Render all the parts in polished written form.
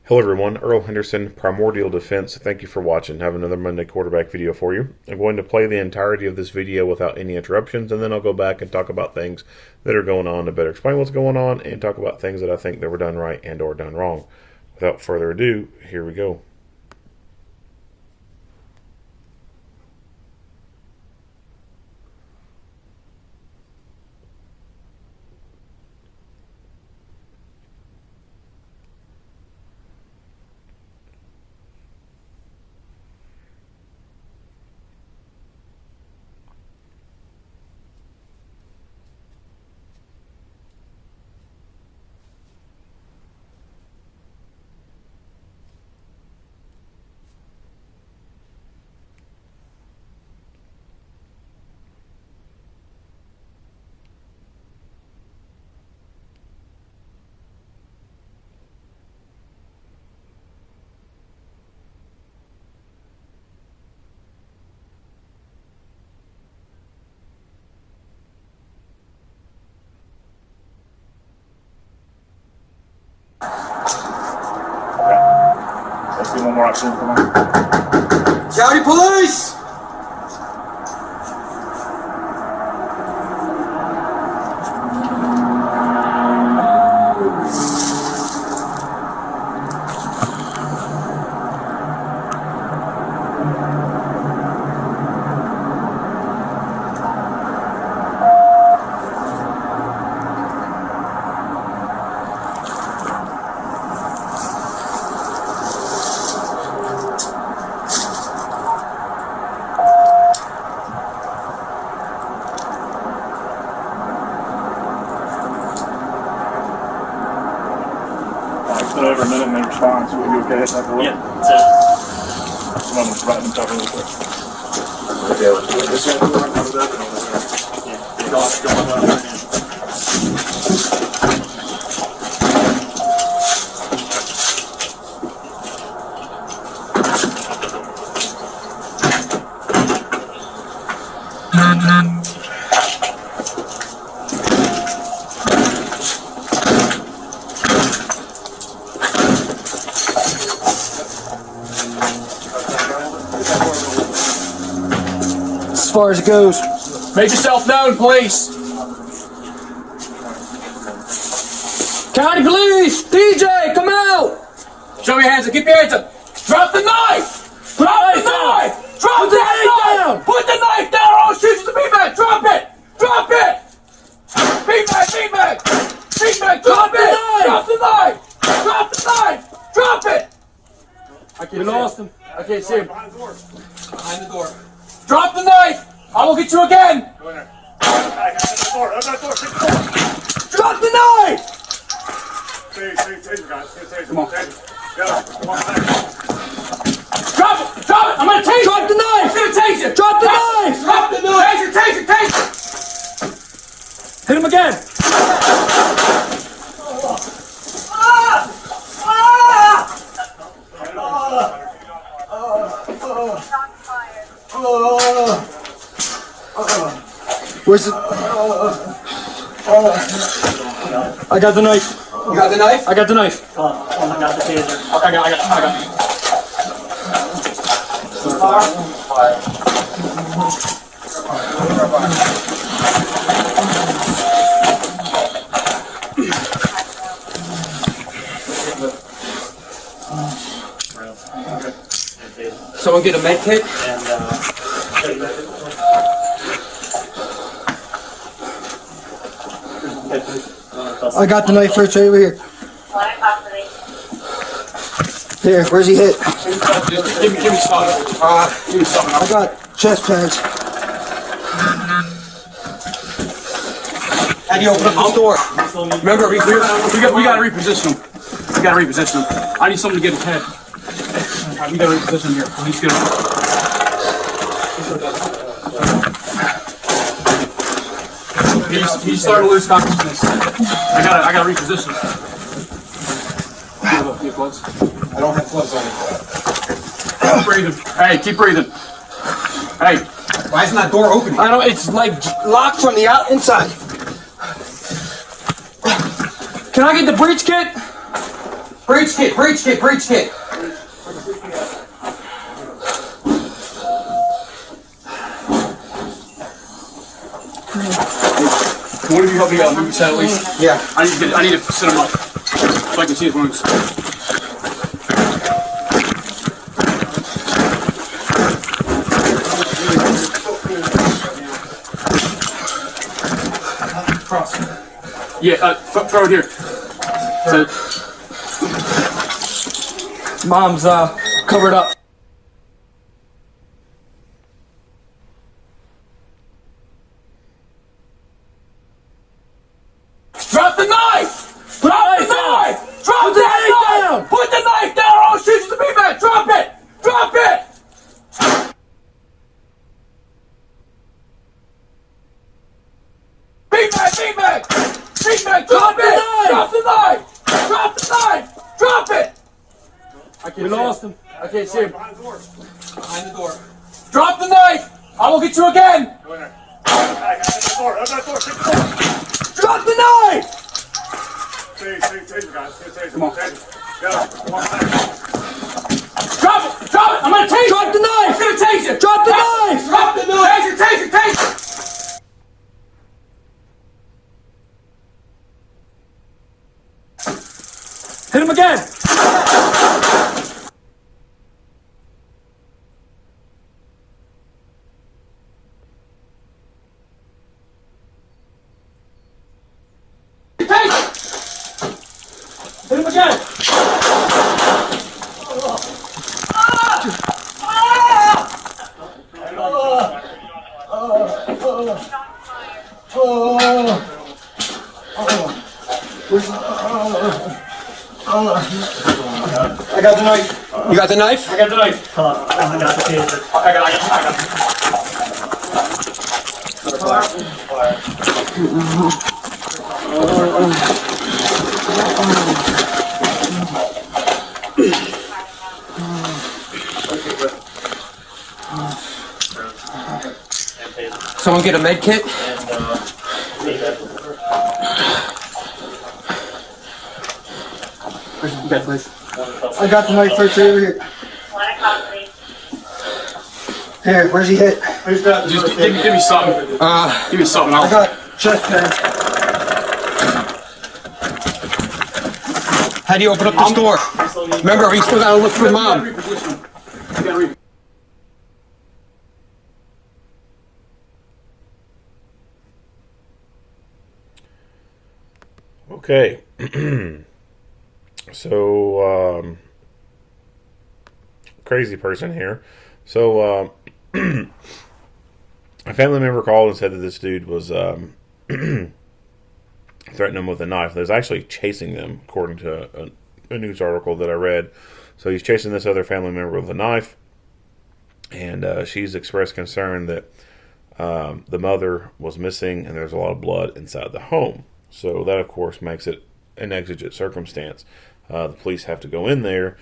Hello everyone, Earl Henderson, Primordial Defense. Thank you for watching. I have another Monday quarterback video for you. I'm going to play the entirety of this video without any interruptions, and then I'll go back and talk about things that are going on to better explain what's going on and talk about things that I think that were done right and or done wrong. Without further ado, here we go. Let's do one more option. Come on. County Police! Over a minute and they respond, so we'll be okay. Yeah, that's it. I'm going to write them talking real quick. As far as it goes. Make yourself known, police. County Police! DJ, come out! Show me your hands up. Keep your hands up. Drop the knife. Drop the knife. Drop that knife. Put the knife down or I'll shoot you the beanbag. Drop it. Drop it. Beanbag. Beanbag. Beanbag. Drop it. Drop the knife. Drop the knife. Drop it. We lost him. I can't see him. Behind the door. Behind the door. Drop the knife. I will get you again. Go in there. Hey, open that door. Open that door. Take the door. Drop the knife. Taser, guys. Come on. Go. Come on. Drop it. Drop it. I'm going to tase you. Drop the knife. I'm going to tase you. Drop the knife! Drop the knife. Taser. Hit him again! Where's it? I got the knife. You got the knife? I got the knife. I got the taser. I got Someone get a med kit? I got the knife first, right over here. Here, where's he hit? Give me something. Give me something. I got chest pads. How do you open up this door? Remember, we gotta reposition him. We gotta reposition him. I need someone to get his head. Alright, we gotta reposition him here. He's good. He's starting to lose consciousness. I gotta reposition him. Give gloves. I don't have gloves on. Keep breathing. Hey, keep breathing. Hey. Why isn't that door opening? I don't. It's like locked from the inside. Can I get the breach kit? Breach kit, breach kit, breach kit. One of you help me move your set at least. Yeah. I need to sit him up so I can see his wounds. Cross. Yeah, throw it here. So, Mom's covered up. Drop the knife! Drop the knife! Drop that knife! Put the knife down or I'll shoot you to be back! Drop it! Drop it! Be back! Be back! Be back! Drop it! Drop the knife! Drop the knife! Drop it! we lost him. I can't see him. Behind the door. Drop the knife! I will get you again! Go in there. Open that door. Open that door. Take the door. Drop the knife! Taser, guys. Get a taser. Come on. Taser. Go. Come on. Drop it! Drop it! I'm gonna tase Drop the knife! I'm gonna tase it! Drop the knife! Drop the knife! Taser! Taser! Taser! Hit him again! Taser! Hit him again! I got the knife. You got the knife? I got the knife. I got the taser. I got Someone get a med kit? I got the knife right over here. Here, where's he hit? Just give me something. Give me something. I got chest pads. How do you open up this door? Remember, we still gotta look for Mom. You gotta read. Okay. So, crazy person here. So, a family member called and said that this dude was threatening them with a knife. There's actually chasing them, according to a news article that I read. So he's chasing this other family member with a knife, and she's expressed concern that the mother was missing and there's a lot of blood inside the home. So that, of course, makes it an exigent circumstance. The police have to go in there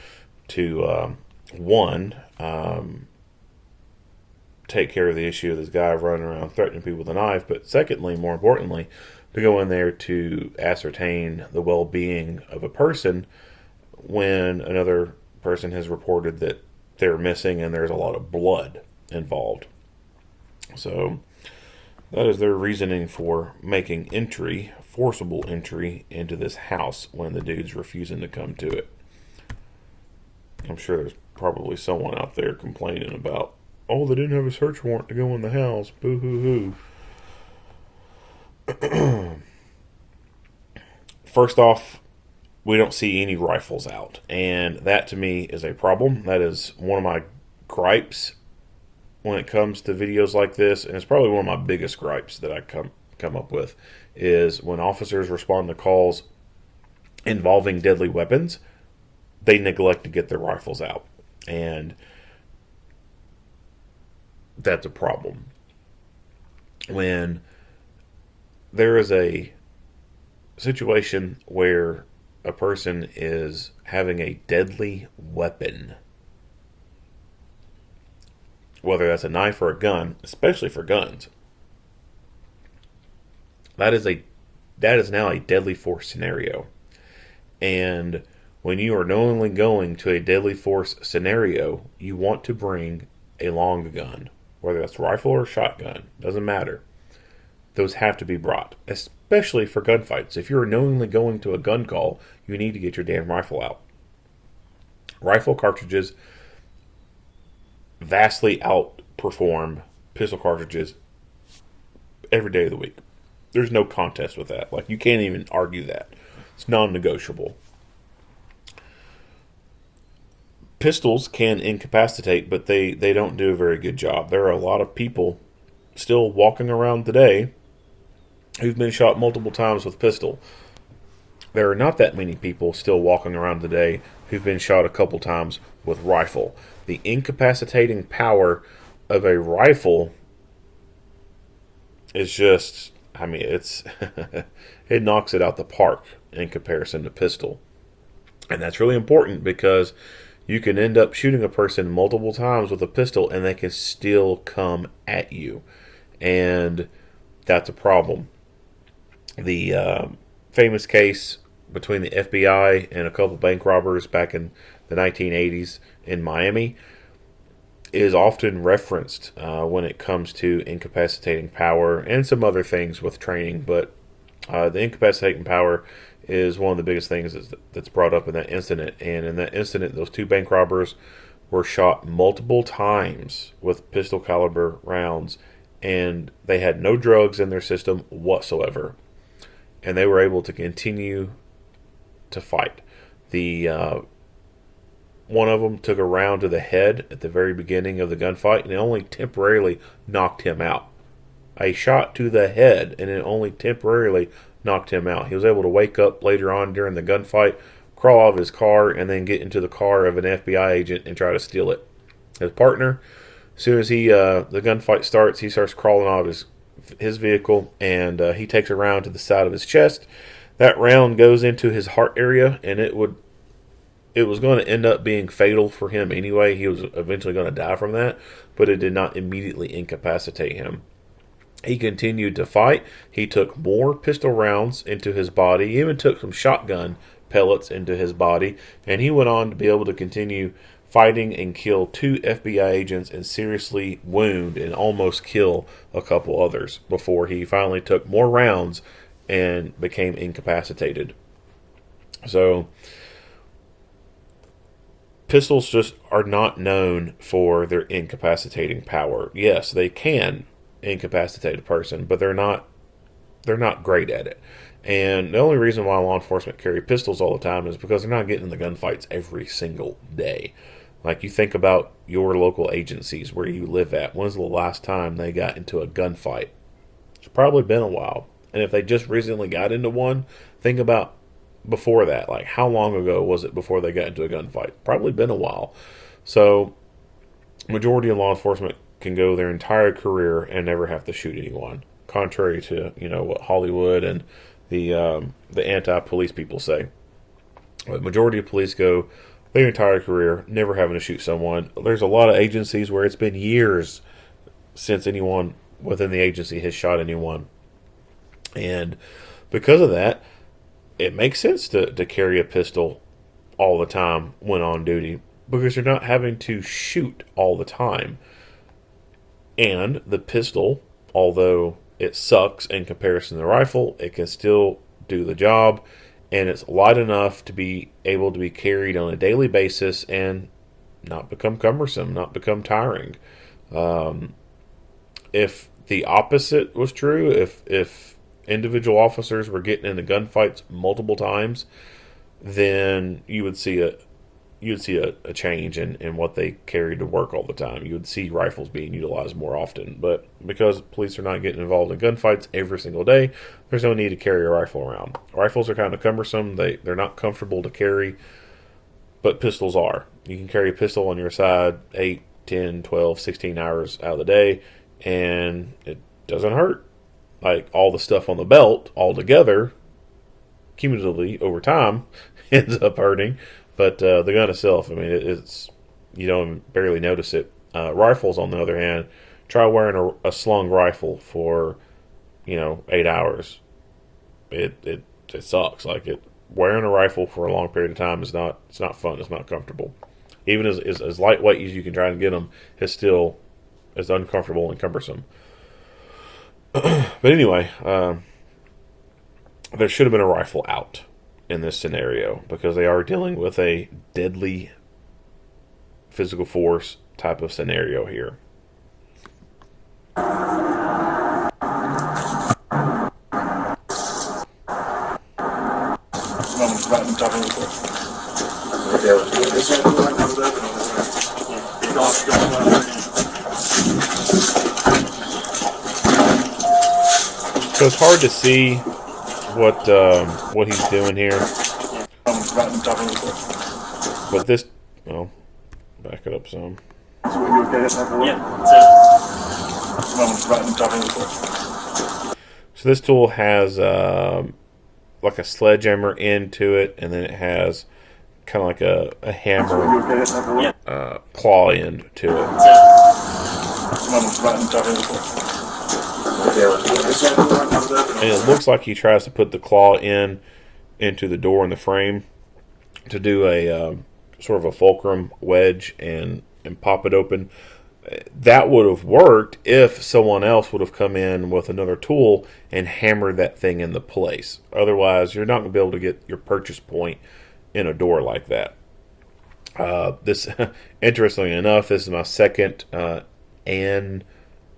to, take care of the issue of this guy running around threatening people with a knife, but secondly, more importantly, to go in there to ascertain the well-being of a person when another person has reported that they're missing and there's a lot of blood involved. So that is their reasoning for making entry, forcible entry, into this house when the dude's refusing to come to it. I'm sure there's probably someone out there complaining about, oh, they didn't have a search warrant to go in the house. Boo-hoo-hoo. First off, we don't see any rifles out, and that to me is a problem. That is one of my gripes when it comes to videos like this, and it's probably one of my biggest gripes that I come up with, is when officers respond to calls involving deadly weapons, they neglect to get their rifles out, and that's a problem. When there is a situation where a person is having a deadly weapon, whether that's a knife or a gun, especially for guns, that is now a deadly force scenario. And When you are knowingly going to a deadly force scenario, you want to bring a long gun, whether that's rifle or shotgun, doesn't matter. Those have to be brought, especially for gunfights. If you're knowingly going to a gun call, you need to get your damn rifle out. Rifle cartridges vastly outperform pistol cartridges every day of the week. There's no contest with that. Like, you can't even argue that. It's non-negotiable. Pistols can incapacitate, but they don't do a very good job. There are a lot of people still walking around today who've been shot multiple times with pistol. There are not that many people still walking around today who've been shot a couple times with rifle. The incapacitating power of a rifle is just, I mean, it's it knocks it out the park in comparison to pistol. And that's really important because you can end up shooting a person multiple times with a pistol and they can still come at you. And that's a problem. The famous case between the FBI and a couple bank robbers back in the 1980s in Miami is often referenced when it comes to incapacitating power and some other things with training. But the incapacitating power is one of the biggest things that's brought up in that incident. And in that incident, those two bank robbers were shot multiple times with pistol caliber rounds, and they had no drugs in their system whatsoever. And they were able to continue to fight. The one of them took a round to the head at the very beginning of the gunfight, and it only temporarily knocked him out. A shot to the head, and it only temporarily knocked him out. He was able to wake up later on during the gunfight, crawl out of his car, and then get into the car of an FBI agent and try to steal it. His partner, as soon as the gunfight starts, he starts crawling out of his vehicle, and he takes a round to the side of his chest. That round goes into his heart area, and it was going to end up being fatal for him anyway. He was eventually going to die from that, but it did not immediately incapacitate him. He continued to fight. He took more pistol rounds into his body. He even took some shotgun pellets into his body, and he went on to be able to continue fighting and kill 2 FBI agents and seriously wound and almost kill a couple others before he finally took more rounds and became incapacitated. So pistols just are not known for their incapacitating power. Yes, they can incapacitate a person, but they're not great at it. And the only reason why law enforcement carry pistols all the time is because they're not getting in the gunfights every single day. Like, you think about your local agencies where you live at. When's the last time they got into a gunfight? It's probably been a while. And if they just recently got into one, think about before that. Like, how long ago was it before they got into a gunfight? Probably been a while. So, majority of law enforcement can go their entire career and never have to shoot anyone, contrary to what Hollywood and the anti-police people say. But majority of police go their entire career never having to shoot someone. There's a lot of agencies where it's been years since anyone within the agency has shot anyone, and because of that, it makes sense to carry a pistol all the time when on duty, because you're not having to shoot all the time. And the pistol, although it sucks in comparison to the rifle, it can still do the job, and it's light enough to be able to be carried on a daily basis and not become cumbersome, not become tiring. If the opposite was true, if individual officers were getting into gunfights multiple times, then you would see a change in what they carried to work all the time. You would see rifles being utilized more often. But because police are not getting involved in gunfights every single day, there's no need to carry a rifle around. Rifles are kind of cumbersome. They're not comfortable to carry, but pistols are. You can carry a pistol on your side 8, 10, 12, 16 hours out of the day, and it doesn't hurt. Like, all the stuff on the belt all together, cumulatively over time, ends up hurting. But the gun itself, I mean, it's you don't barely notice it. Rifles, on the other hand, try wearing a slung rifle for 8 hours. It sucks. Like, wearing a rifle for a long period of time is not, it's not fun. It's not comfortable. Even as lightweight as you can try and get them, it's still as uncomfortable and cumbersome. But anyway, there should have been a rifle out in this scenario because they are dealing with a deadly physical force type of scenario here. So it's hard to see what he's doing here. But this, well, back it up some. So this tool has like a sledgehammer into it, and then it has kind of like a hammer claw end to it. And it looks like he tries to put the claw into the door in the frame to do a sort of a fulcrum wedge and pop it open. That would have worked if someone else would have come in with another tool and hammered that thing into place. Otherwise, you're not going to be able to get your purchase point in a door like that. This, interestingly enough, this is my second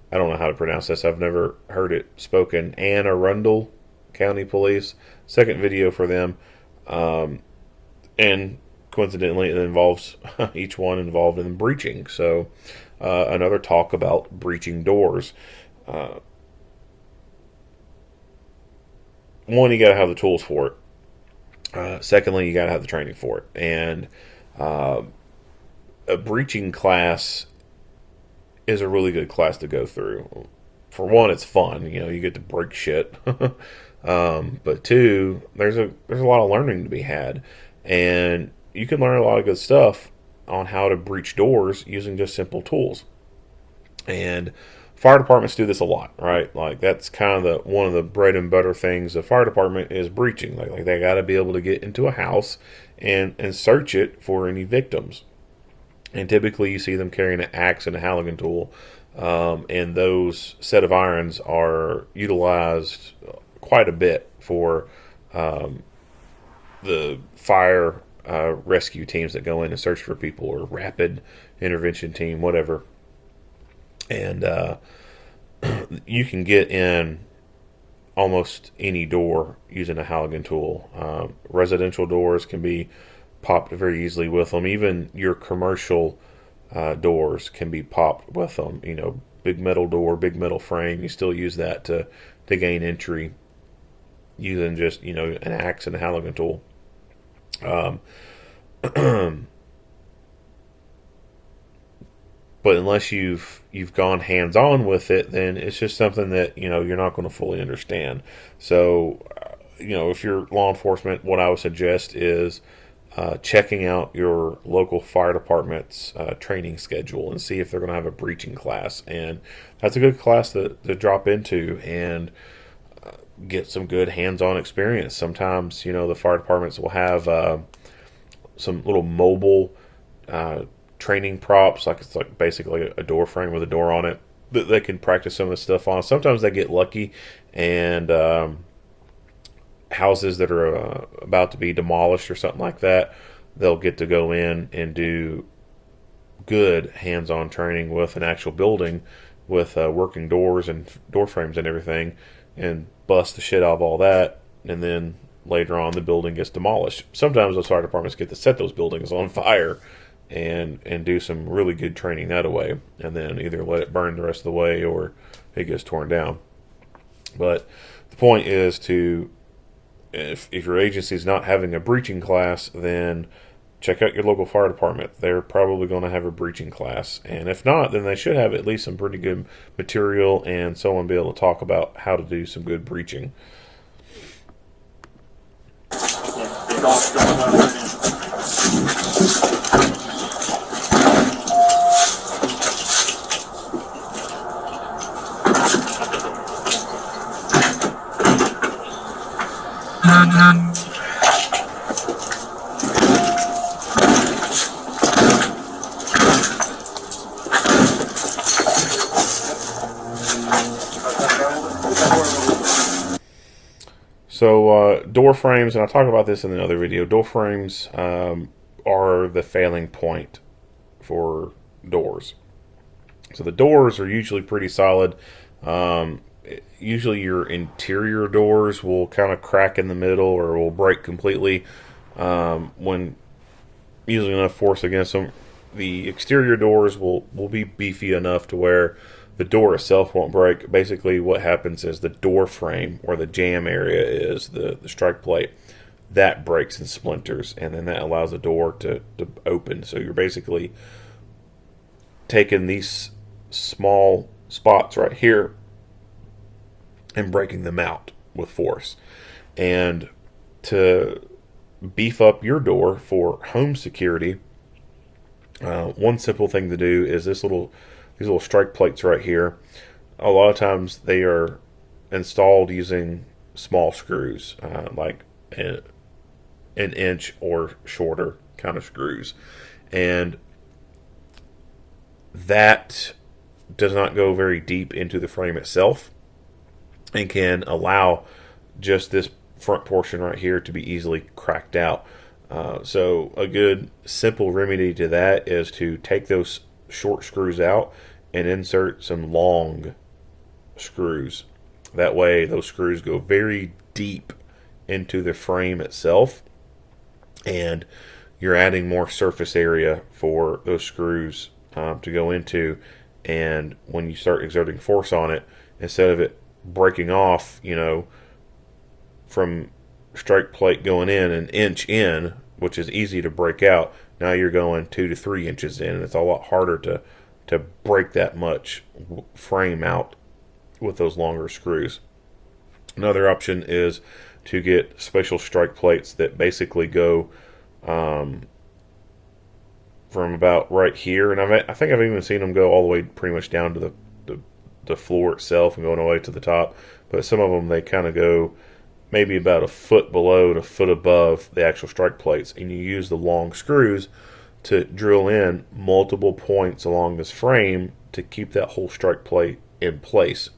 I don't know how to pronounce this. I've never heard it spoken. Arundel County Police. Second video for them. And coincidentally, it involves each one involved in breaching. So another talk about breaching doors. One, you got to have the tools for it. Secondly, you got to have the training for it. And a breaching class is a really good class to go through. For one, it's fun. You know, you get to break shit. But two, there's a lot of learning to be had. And you can learn a lot of good stuff on how to breach doors using just simple tools. And fire departments do this a lot, right? Like that's kind of one of the bread and butter things of fire department is breaching. Like they got to be able to get into a house and search it for any victims. And typically you see them carrying an axe and a Halligan tool. And those set of irons are utilized quite a bit for the fire rescue teams that go in and search for people, or rapid intervention team, whatever. And you can get in almost any door using a Halligan tool. Residential doors can be popped very easily with them. Even your commercial doors can be popped with them. You know, big metal door, big metal frame. You still use that to gain entry using just, you know, an axe and a Halligan tool. But unless you've gone hands-on with it, then it's just something that, you know, you're not going to fully understand. So, you know, if you're law enforcement, what I would suggest is checking out your local fire department's training schedule and see if they're going to have a breaching class. And that's a good class to drop into and get some good hands-on experience. Sometimes, you know, the fire departments will have some little mobile training props, like it's like basically a door frame with a door on it that they can practice some of the stuff on. Sometimes they get lucky and houses that are about to be demolished or something like that, they'll get to go in and do good hands-on training with an actual building with working doors and door frames and everything, and bust the shit out of all that, and then later on the building gets demolished. Sometimes those fire departments get to set those buildings on fire and do some really good training that way, and then either let it burn the rest of the way or it gets torn down. But the point is to, if your agency is not having a breaching class, then check out your local fire department. They're probably going to have a breaching class. And if not, then they should have at least some pretty good material and someone be able to talk about how to do some good breaching. So door frames, and I'll talk about this in another video. Door frames are the failing point for doors. So the doors are usually pretty solid. Usually your interior doors will kind of crack in the middle or will break completely when using enough force against them. The exterior doors will be beefy enough to where the door itself won't break. Basically what happens is the door frame, where the jam area is, the strike plate, that breaks and splinters, and then that allows the door to open. So you're basically taking these small spots right here and breaking them out with force. And to beef up your door for home security, one simple thing to do is these little strike plates right here. A lot of times they are installed using small screws, like an inch or shorter kind of screws, and that does not go very deep into the frame itself and can allow just this front portion right here to be easily cracked out. So a good simple remedy to that is to take those short screws out and insert some long screws. That way those screws go very deep into the frame itself, and you're adding more surface area for those screws to go into. And when you start exerting force on it, instead of it breaking off, from strike plate going in an inch in, which is easy to break out, now you're going 2 to 3 inches in, and it's a lot harder to break that much frame out with those longer screws. Another option is to get special strike plates that basically go from about right here, and I think I've even seen them go all the way pretty much down to the floor itself and going all the way to the top. But some of them, they kind of go maybe about a foot below to a foot above the actual strike plates, and you use the long screws to drill in multiple points along this frame to keep that whole strike plate in place.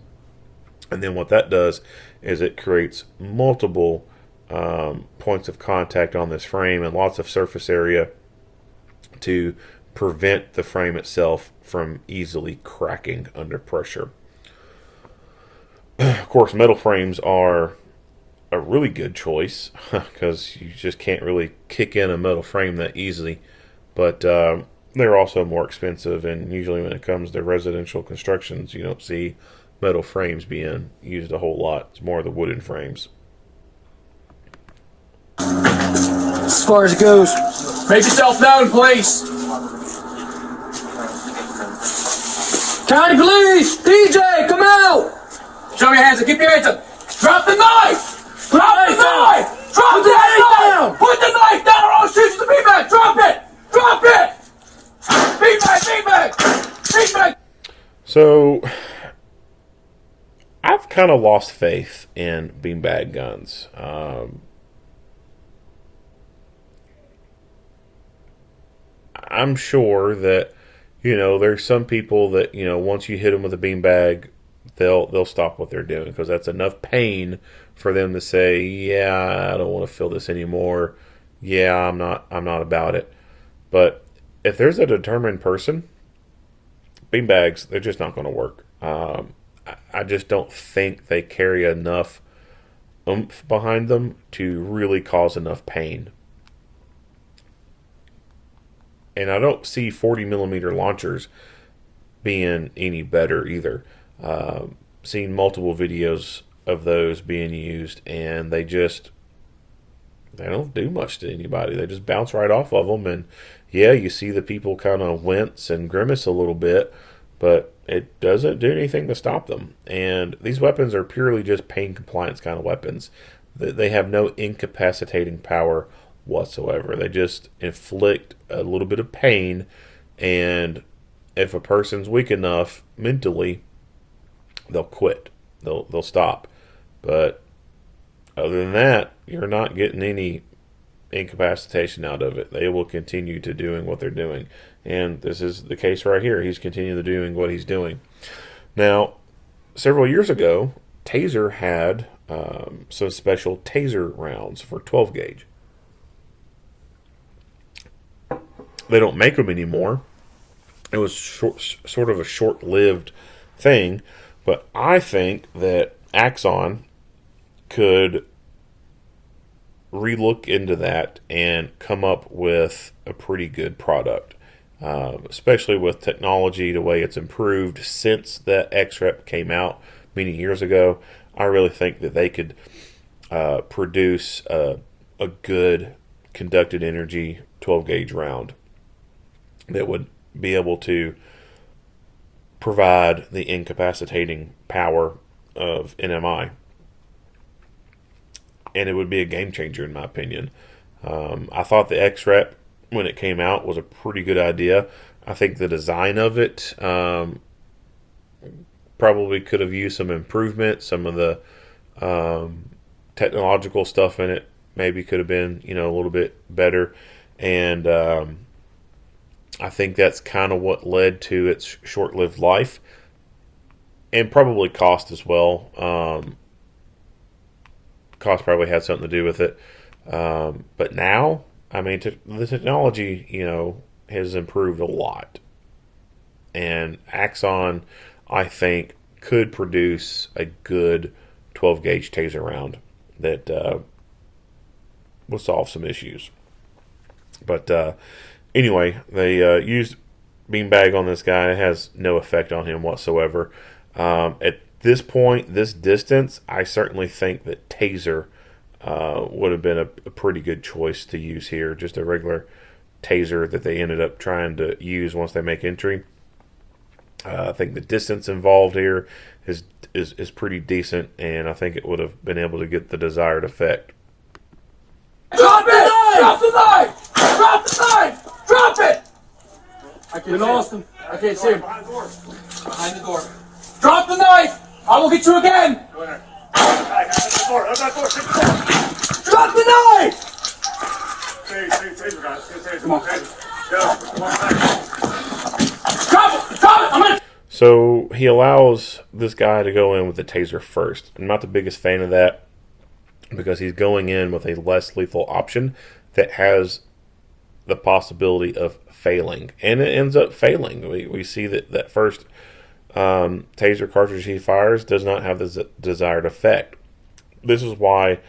And then what that does is it creates multiple points of contact on this frame and lots of surface area to prevent the frame itself from easily cracking under pressure. Of course, metal frames are a really good choice because you just can't really kick in a metal frame that easily, but they're also more expensive, and usually when it comes to residential constructions, you don't see metal frames being used a whole lot. It's more the wooden frames. As far as it goes. Make yourself known, police. County police! DJ, come out! Show your hands up. Keep your hands up. Drop the knife! Drop the knife! Drop that knife! Put the knife down or I'll shoot you the beanbag! Drop it! Drop it! Beanbag! Beanbag! Beanbag! So I've kind of lost faith in beanbag guns. I'm sure that, there's some people that, once you hit them with a beanbag, they'll stop what they're doing, because that's enough pain for them to say, yeah, I don't want to feel this anymore. Yeah, I'm not about it. But if there's a determined person, beanbags, they're just not going to work. I just don't think they carry enough oomph behind them to really cause enough pain. And I don't see 40 millimeter launchers being any better either. Seen multiple videos of those being used, and they don't do much to anybody. They just bounce right off of them, and yeah, you see the people kind of wince and grimace a little bit, but it doesn't do anything to stop them. And these weapons are purely just pain compliance kind of weapons. They have no incapacitating power whatsoever. They just inflict a little bit of pain, and if a person's weak enough mentally, they'll quit. They'll stop. But other than that, you're not getting any incapacitation out of it. They will continue to doing what they're doing. And this is the case right here. He's continuing to doing what he's doing. Now, several years ago, Taser had some special taser rounds for 12 gauge. They don't make them anymore. It was sort of a short-lived thing, but I think that Axon could relook into that and come up with a pretty good product, especially with technology, the way it's improved since the X-Rep came out many years ago. I really think that they could produce a good conducted energy 12 gauge round that would be able to provide the incapacitating power of NMI. And it would be a game changer, in my opinion. I thought the X-Rep, when it came out, was a pretty good idea. I think the design of it probably could have used some improvement. Some of the technological stuff in it maybe could have been, a little bit better. And I think that's kind of what led to its short-lived life, and probably cost as well. Cost probably had something to do with it. But now, the technology, has improved a lot. And Axon, I think, could produce a good 12 gauge taser round that will solve some issues. But anyway, they used beanbag on this guy. It has no effect on him whatsoever. At this point, this distance, I certainly think that taser would have been a pretty good choice to use here. Just a regular taser that they ended up trying to use once they make entry. I think the distance involved here is pretty decent, and I think it would have been able to get the desired effect. Drop it! Drop the knife! Drop the knife! Drop it! We lost him. I can't see him. Behind the door. Behind the door. Drop the knife! I will get you again! Go in there. Hey, open that door. Open that door. Take the door. Drop the knife! Taser, guys. Get a taser. Come on. Taser. Go. One second. Drop it! Drop it! I'm gonna... So he allows this guy to go in with the taser first. I'm not the biggest fan of that, because he's going in with a less lethal option that has the possibility of failing. And it ends up failing. We see that first taser cartridge he fires does not have the desired effect. This is why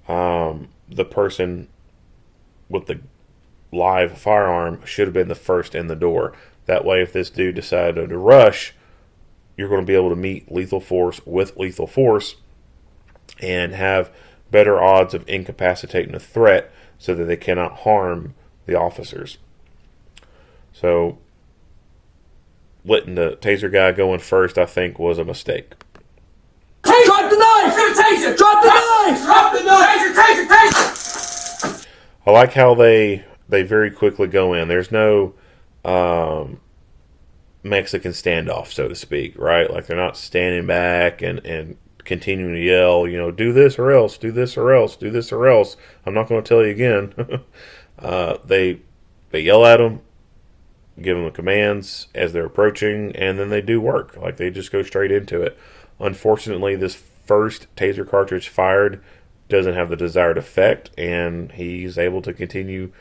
the person with the live firearm should have been the first in the door. That way, if this dude decided to rush, you're going to be able to meet lethal force with lethal force and have better odds of incapacitating a threat so that they cannot harm the officers. So letting the taser guy go in first, I think, was a mistake. Drop the knife! Taser! Drop the knife! Drop the knife! Taser! Taser! I like how they very quickly go in. There's no Mexican standoff, so to speak, right? Like, they're not standing back and continuing to yell, do this or else, do this or else, do this or else. I'm not going to tell you again. They yell at them, give them the commands as they're approaching, and then they do work. Like, they just go straight into it. Unfortunately, this first taser cartridge fired doesn't have the desired effect, and he's able to continue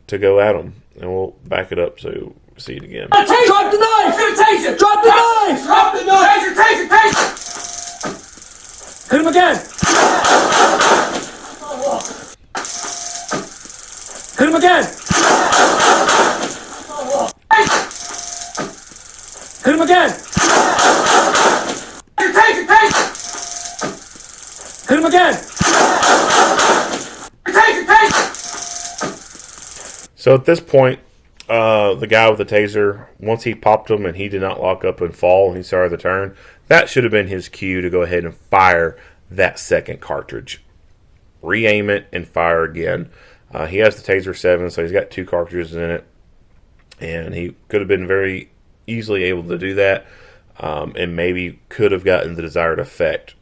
to go at them. And we'll back it up so we see it again. Drop the knife! Taser! Drop the knife! Drop the knife! Taser! Taser! Hit him again! Hit him again! Hit him again! Taser! Taser! Hit him again! Taser! Taser! So at this point, the guy with the taser, once he popped him and he did not lock up and fall and he started the turn, that should have been his cue to go ahead and fire that second cartridge. Re-aim it and fire again. He has the Taser 7, so he's got 2 cartridges in it. And he could have been very easily able to do that, and maybe could have gotten the desired effect.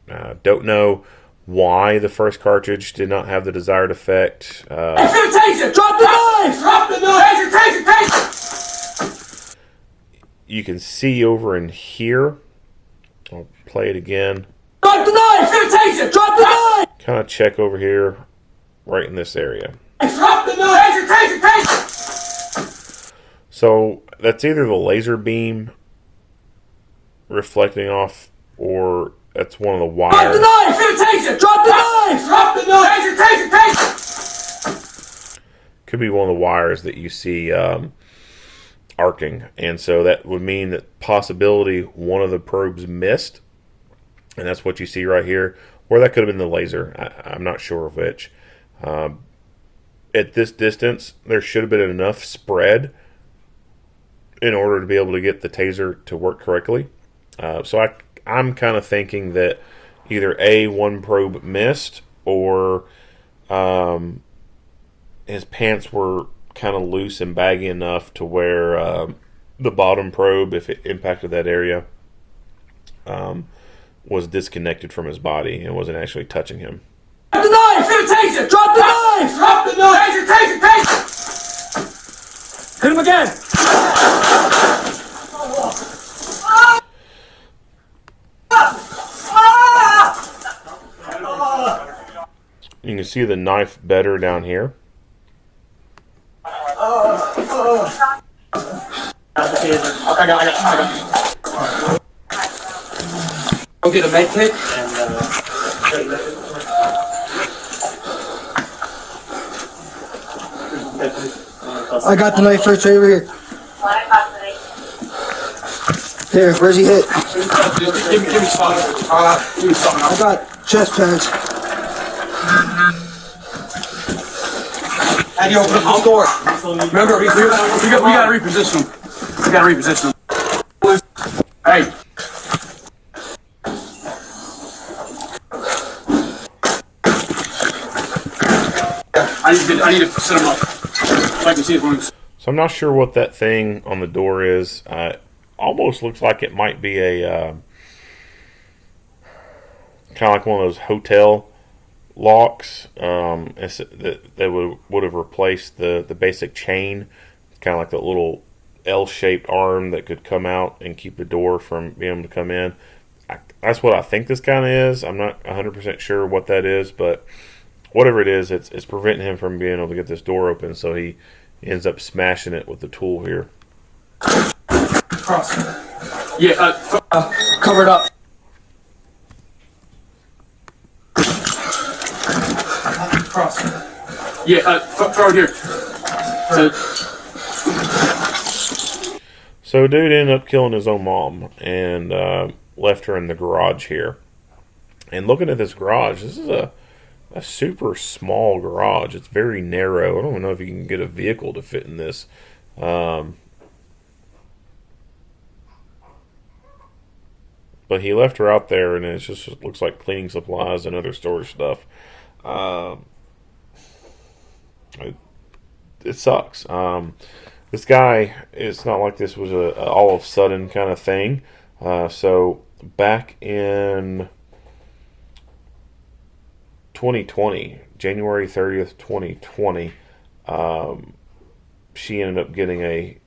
Don't know why the first cartridge did not have the desired effect. Taser! Drop the knife! Drop the knife! Taser! Taser! You can see over in here. I'll play it again. Drop Drop the knife! He's gonna taser! Drop the knife! Kind of check over here, right in this area. Drop the knife! Taser! Taser! So that's either the laser beam reflecting off, or that's one of the wires. Drop the knife! He's gonna taser! Drop the knife! Drop the knife! Taser! Taser! Taser! Could be one of the wires that you see arcing, and so that would mean that possibility one of the probes missed, and that's what you see right here. Or that could have been the laser. I'm not sure of which. At this distance, there should have been enough spread in order to be able to get the taser to work correctly. So I'm kind of thinking that either A, one probe missed, or his pants were kind of loose and baggy enough to where the bottom probe, if it impacted that area, was disconnected from his body and wasn't actually touching him. Drop the knife! He's gonna taser! Drop the knife! Drop the knife! Taser! Taser! Taser! Hit him again! You can see the knife better down here. I got. Go get a med kit. I got the knife first right over here. Here, where's he hit? Give me something. I got chest pads. How do you open up the door? Remember, we gotta reposition him. We gotta reposition him. Hey. I need to set him up so I can see his wounds. So I'm not sure what that thing on the door is. Almost looks like it might be a kind of like one of those hotel locks that would have replaced the basic chain, kind of like that little L-shaped arm that could come out and keep the door from being able to come in. That's what I think this kind of is. I'm not 100% sure what that is, but whatever it is, it's preventing him from being able to get this door open, so he ends up smashing it with the tool here. Cross. Yeah, Cover it up. cross. Yeah, throw it here. So dude ended up killing his own mom and left her in the garage here. And looking at this garage, this is a super small garage. It's very narrow. I don't even know if you can get a vehicle to fit in this. But he left her out there, and it just looks like cleaning supplies and other storage stuff. It sucks. This guy, it's not like this was a all of a sudden kind of thing. So back in 2020, January 30th, 2020, she ended up getting a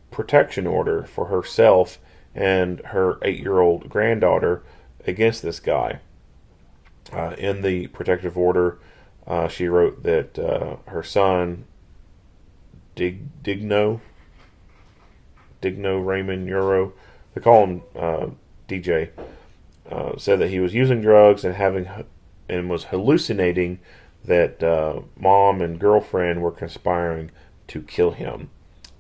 protection order for herself and her 8-year-old granddaughter against this guy. In the protective order, she wrote that her son, Digno Ramon Yorro, they call him DJ, said that he was using drugs and was hallucinating that mom and girlfriend were conspiring to kill him.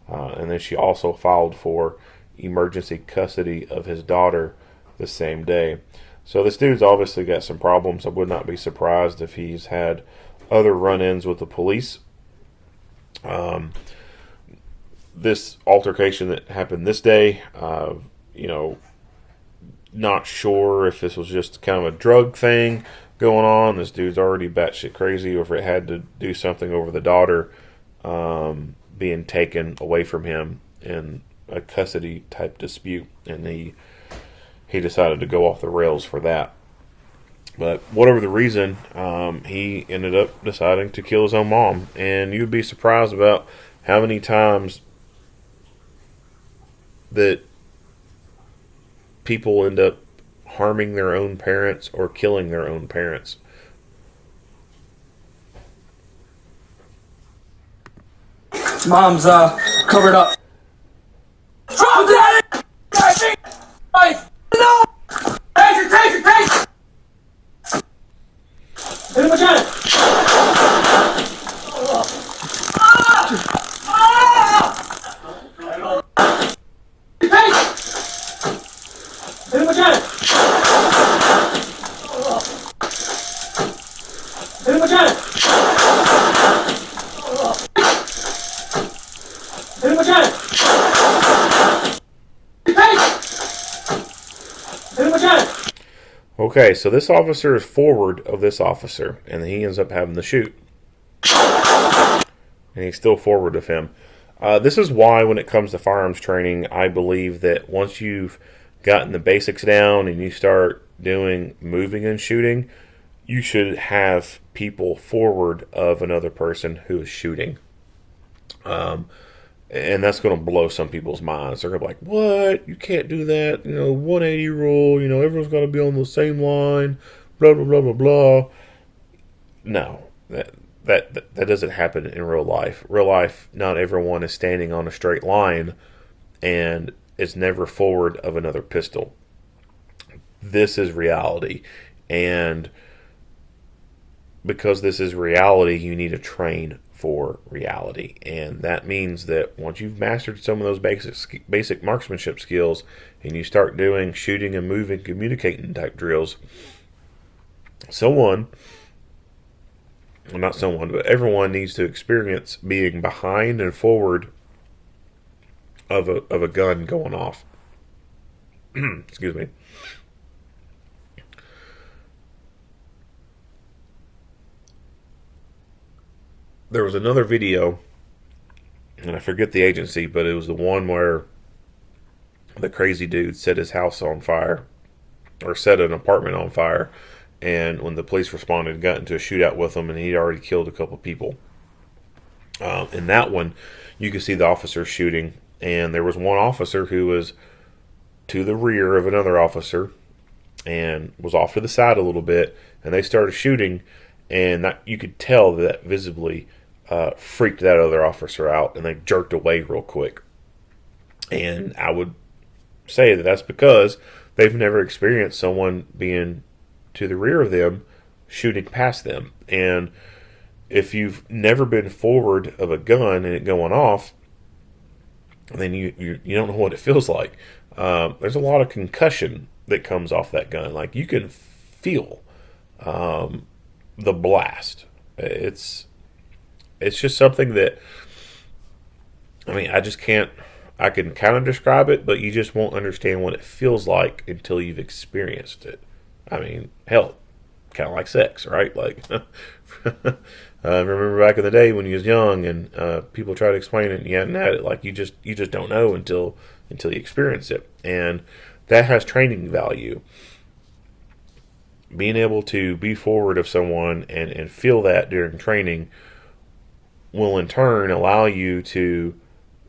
And then she also filed for emergency custody of his daughter the same day. So this dude's obviously got some problems. I would not be surprised if he's had other run-ins with the police. This altercation that happened this day, not sure if this was just kind of a drug thing going on. This dude's already batshit crazy, or if it had to do something over the daughter being taken away from him in a custody type dispute, and he decided to go off the rails for that. But whatever the reason, he ended up deciding to kill his own mom. And you'd be surprised about how many times that people end up harming their own parents or killing their own parents. Mom's covered up. Drop that! Knife! No! Taser, taser, taser! Hit him again. Hit him again. Hit him again. Hit him again. Hit him again. Okay, so this officer is forward of this officer, and he ends up having to shoot. And he's still forward of him. This is why, when it comes to firearms training, I believe that once you've gotten the basics down and you start doing moving and shooting, you should have people forward of another person who is shooting. And that's going to blow some people's minds. They're going to be like, what? You can't do that. 180 rule. Everyone's got to be on the same line. Blah, blah, blah, blah, blah. No, that doesn't happen in real life. Real life, not everyone is standing on a straight line and is never forward of another pistol. This is reality. And because this is reality, you need to train for reality. And that means that once you've mastered some of those basic marksmanship skills and you start doing shooting and moving, communicating type drills, but everyone needs to experience being behind and forward of a gun going off. Excuse me. There was another video, and I forget the agency, but it was the one where the crazy dude set his house on fire, or set an apartment on fire, and when the police responded, got into a shootout with him, and he'd already killed a couple people. In that one, you could see the officers shooting, and there was one officer who was to the rear of another officer, and was off to the side a little bit, and they started shooting, and that, you could tell that visibly freaked that other officer out, and they jerked away real quick. And I would say that that's because they've never experienced someone being to the rear of them shooting past them. And if you've never been forward of a gun and it going off, then you don't know what it feels like. There's a lot of concussion that comes off that gun. Like, you can feel the blast. It's just something that, I can kind of describe it, but you just won't understand what it feels like until you've experienced it. Hell, kind of like sex, right? Like, remember back in the day when you was young and people try to explain it and you hadn't had it. Like, you just don't know until you experience it. And that has training value. Being able to be forward of someone and feel that during training will in turn allow you to,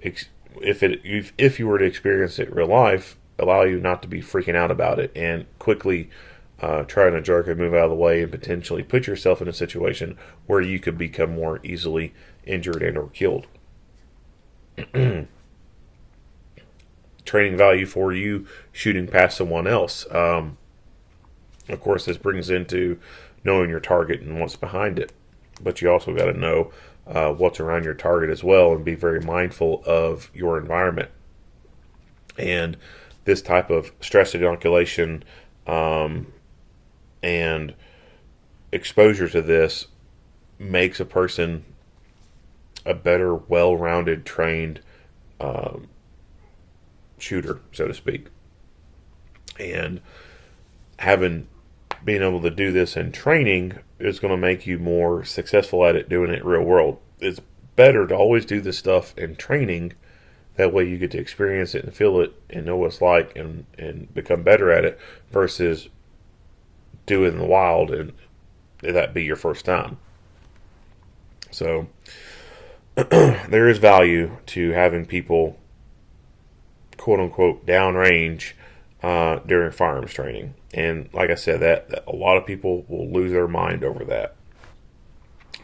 if you were to experience it in real life, allow you not to be freaking out about it and quickly trying to jerk and move out of the way and potentially put yourself in a situation where you could become more easily injured and or killed. Training value for you shooting past someone else. Of course, this brings into knowing your target and what's behind it. But you also got to know what's around your target as well and be very mindful of your environment. And this type of stress inoculation and exposure to this makes a person a better, well-rounded, trained shooter, so to speak. And being able to do this in training is going to make you more successful at it doing it real world. It's better to always do this stuff in training. That way you get to experience it and feel it and know what it's like and become better at it versus do it in the wild and that be your first time. So there is value to having people quote unquote downrange during firearms training. And like I said, that a lot of people will lose their mind over that.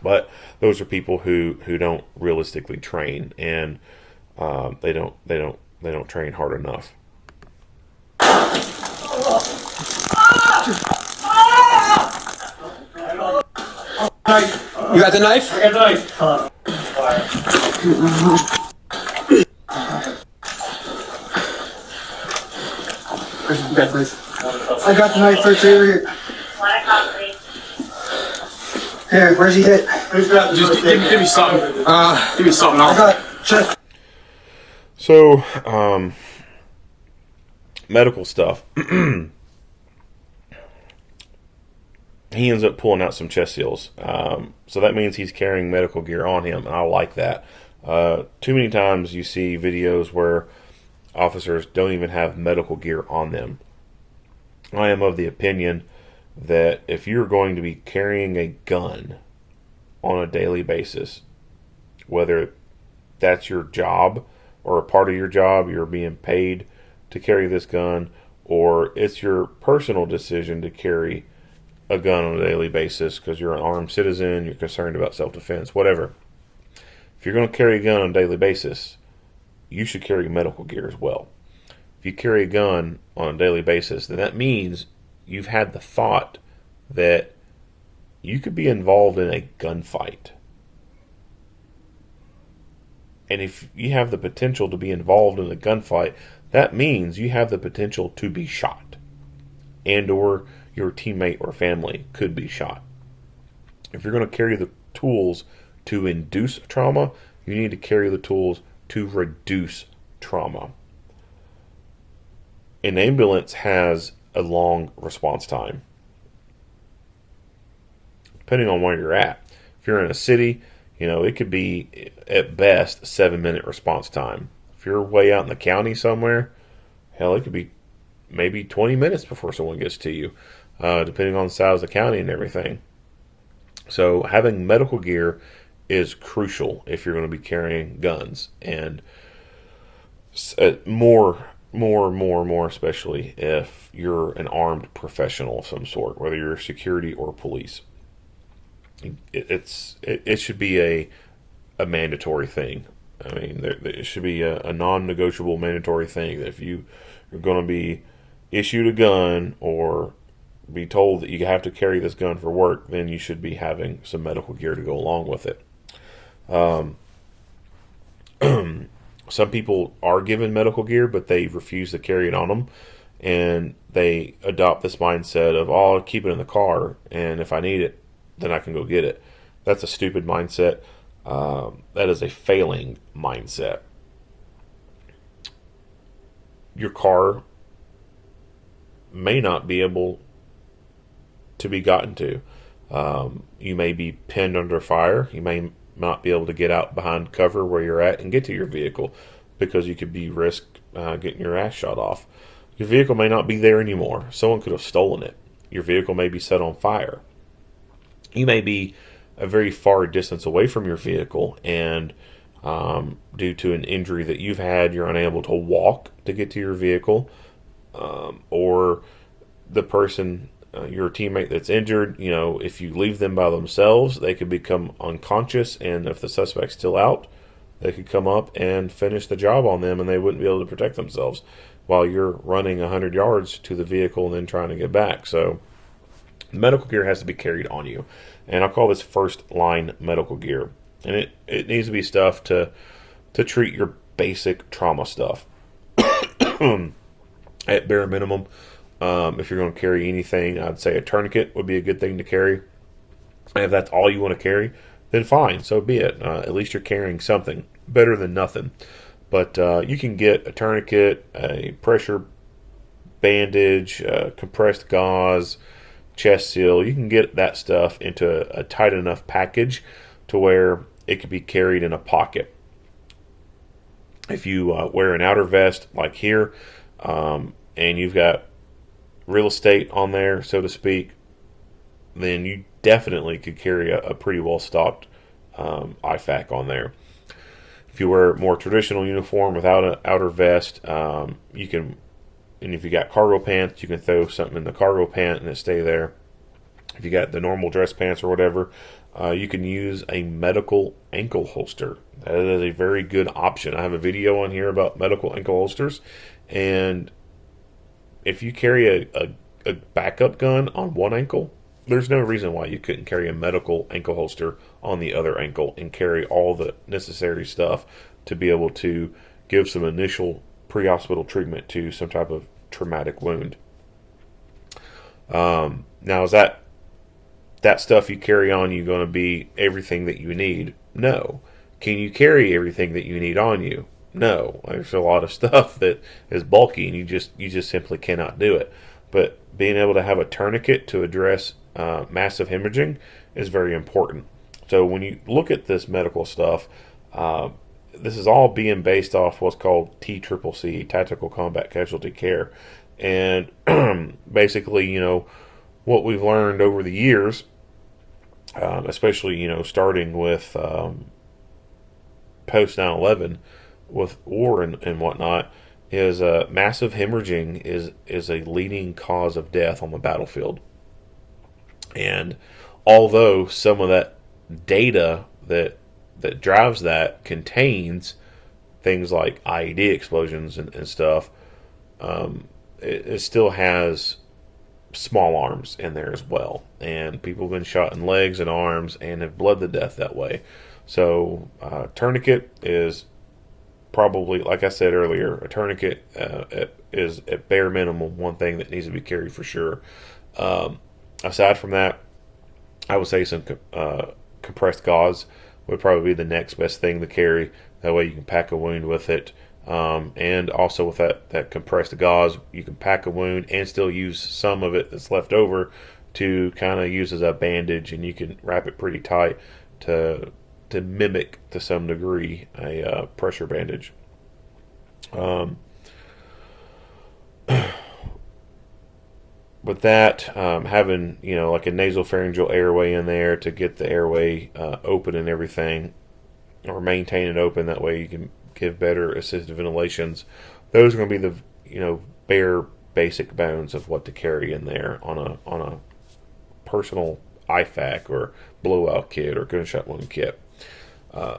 But those are people who don't realistically train, and they don't train hard enough. You got the knife? I got the knife. You got the knife. I got the knife right here. Here, where's he hit? Just give me something. Give me something. I got chest. So, medical stuff. He ends up pulling out some chest seals. So that means he's carrying medical gear on him, and I like that. Too many times you see videos where officers don't even have medical gear on them. I am of the opinion that if you're going to be carrying a gun on a daily basis, whether that's your job or a part of your job, you're being paid to carry this gun, or it's your personal decision to carry a gun on a daily basis because you're an armed citizen, you're concerned about self-defense, whatever. If you're going to carry a gun on a daily basis, you should carry medical gear as well. If you carry a gun on a daily basis, then that means you've had the thought that you could be involved in a gunfight. And if you have the potential to be involved in a gunfight, that means you have the potential to be shot, and or your teammate or family could be shot. If you're going to carry the tools to induce trauma, you need to carry the tools to reduce trauma. An ambulance has a long response time, depending on where you're at. If you're in a city, it could be at best 7-minute response time. If you're way out in the county somewhere, hell, it could be maybe 20 minutes before someone gets to you, depending on the size of the county and everything. So having medical gear is crucial if you're going to be carrying guns, and more especially if you're an armed professional of some sort, whether you're security or police. It should be a mandatory thing. I mean, it should be a non-negotiable mandatory thing that if you're going to be issued a gun or be told that you have to carry this gun for work, then you should be having some medical gear to go along with it. Some people are given medical gear, but they refuse to carry it on them, and they adopt this mindset of, I'll keep it in the car, and if I need it, then I can go get it. That's a stupid mindset. That is a failing mindset. Your car may not be able to be gotten to. You may be pinned under fire. You may not be able to get out behind cover where you're at and get to your vehicle because you could be risk getting your ass shot off. Your vehicle may not be there anymore. Someone could have stolen it. Your vehicle may be set on fire. You may be a very far distance away from your vehicle, and due to an injury that you've had, you're unable to walk to get to your vehicle, or the person, your teammate that's injured, if you leave them by themselves, they could become unconscious, and if the suspect's still out, they could come up and finish the job on them, and they wouldn't be able to protect themselves while you're running 100 yards to the vehicle and then trying to get back. So medical gear has to be carried on you, and I'll call this first line medical gear, and it needs to be stuff to treat your basic trauma stuff. At bare minimum, if you're going to carry anything, I'd say a tourniquet would be a good thing to carry, and if that's all you want to carry, then fine, so be it. At least you're carrying something, better than nothing. But you can get a tourniquet, a pressure bandage, compressed gauze, chest seal. You can get that stuff into a tight enough package to where it can be carried in a pocket. If you wear an outer vest like here, and you've got real estate on there, so to speak, then you definitely could carry a pretty well stocked IFAK on there. If you wear a more traditional uniform without an outer vest, you can And if you got cargo pants, you can throw something in the cargo pant and it stay there. If you got the normal dress pants or whatever, you can use a medical ankle holster. That is a very good option. I have a video on here about medical ankle holsters, and if you carry a backup gun on one ankle, there's no reason why you couldn't carry a medical ankle holster on the other ankle and carry all the necessary stuff to be able to give some initial pre-hospital treatment to some type of traumatic wound. Now, is that stuff you carry on you going to be everything that you need? No. Can you carry everything that you need on you? No. There's a lot of stuff that is bulky, and you just simply cannot do it. But being able to have a tourniquet to address massive hemorrhaging is very important. So when you look at this medical stuff, this is all being based off what's called TCCC, Tactical Combat Casualty Care. And basically, you know, what we've learned over the years, especially, you know, starting with post 9/11 with war and whatnot, is massive hemorrhaging is a leading cause of death on the battlefield. And although some of that data that drives that contains things like IED explosions and stuff, it still has small arms in there as well. And people have been shot in legs and arms and have bled to death that way. So tourniquet is probably, like I said earlier, a tourniquet is at bare minimum one thing that needs to be carried for sure. Aside from that, I would say some compressed gauze would probably be the next best thing to carry. That way you can pack a wound with it. And also with that compressed gauze, you can pack a wound and still use some of it that's left over to kind of use as a bandage, and you can wrap it pretty tight to mimic to some degree a pressure bandage. With that, having, you know, like a nasopharyngeal airway in there to get the airway open and everything, or maintain it open, that way you can give better assisted ventilations. Those are going to be the, you know, bare basic bones of what to carry in there on a personal IFAC or blowout kit or gunshot wound kit.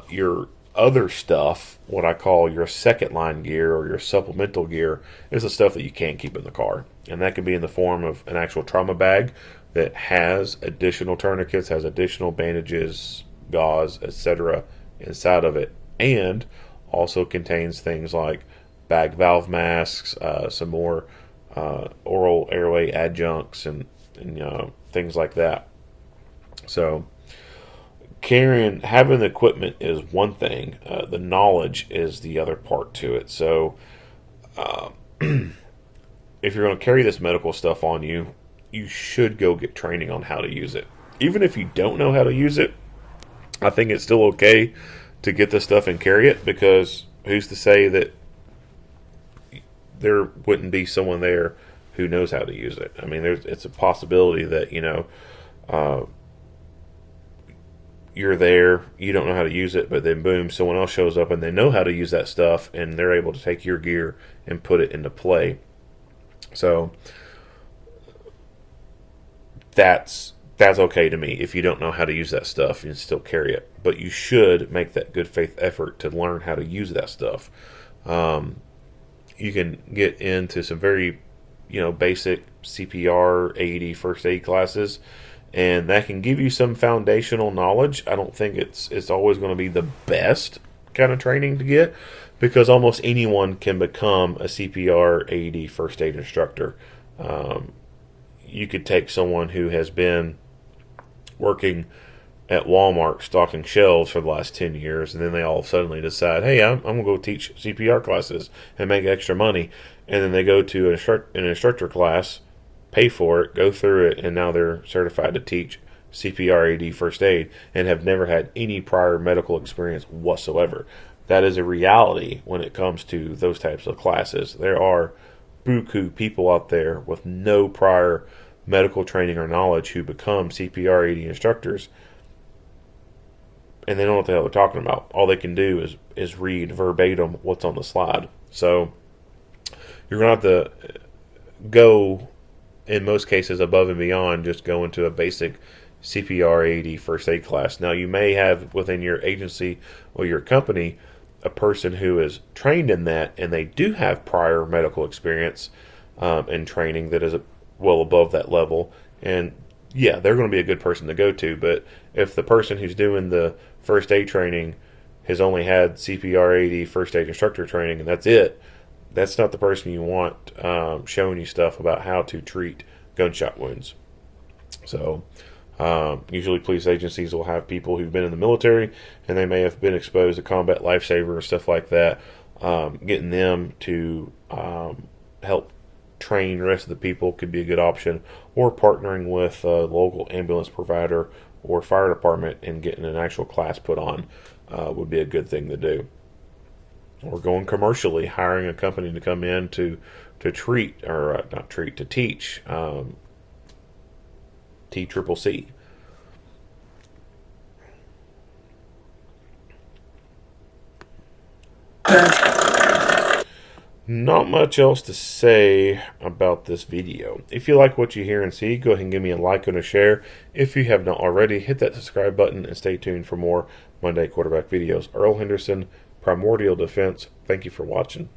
Your other stuff, what I call your second line gear or your supplemental gear, is the stuff that you can't keep in the car. And that can be in the form of an actual trauma bag that has additional tourniquets, has additional bandages, gauze, etc. inside of it, and also contains things like bag valve masks, some more oral airway adjuncts, and things like that. So having the equipment is one thing. The knowledge is the other part to it. So if you're going to carry this medical stuff on you, you should go get training on how to use it. Even if you don't know how to use it, I think it's still okay to get this stuff and carry it, because who's to say that there wouldn't be someone there who knows how to use it? I mean, it's a possibility that, you know, you're there, you don't know how to use it, but then boom, someone else shows up and they know how to use that stuff, and they're able to take your gear and put it into play. So that's okay to me. If you don't know how to use that stuff, you can still carry it, but you should make that good faith effort to learn how to use that stuff. You can get into some very, you know, basic CPR, AED, first aid classes, and that can give you some foundational knowledge. I don't think it's always going to be the best kind of training to get, because almost anyone can become a CPR, AED, first aid instructor. You could take someone who has been working at Walmart stocking shelves for the last 10 years, and then they all suddenly decide, hey, I'm going to go teach CPR classes and make extra money. And then they go to an instructor class, pay for it, go through it, and now they're certified to teach CPR, AED, first aid, and have never had any prior medical experience whatsoever. That is a reality when it comes to those types of classes. There are buku people out there with no prior medical training or knowledge who become CPR, AED instructors, and they don't know what the hell they're talking about. All they can do is read verbatim what's on the slide. So you're going to have to go, in most cases, above and beyond just going to a basic CPR 80 first aid class. Now, you may have within your agency or your company a person who is trained in that, and they do have prior medical experience and training that is well above that level. And yeah, they're going to be a good person to go to. But if the person who's doing the first aid training has only had CPR 80 first aid instructor training and that's it, that's not the person you want showing you stuff about how to treat gunshot wounds. So usually police agencies will have people who've been in the military and they may have been exposed to combat lifesaver and stuff like that. Getting them to help train the rest of the people could be a good option, or partnering with a local ambulance provider or fire department and getting an actual class put on would be a good thing to do. Or going commercially, hiring a company to come in to treat, or not treat, to teach TCCC. Not much else to say about this video. If you like what you hear and see, go ahead and give me a like and a share. If you have not already, hit that subscribe button and stay tuned for more Monday quarterback videos. Earl Henderson, Primordial Defense. Thank you for watching.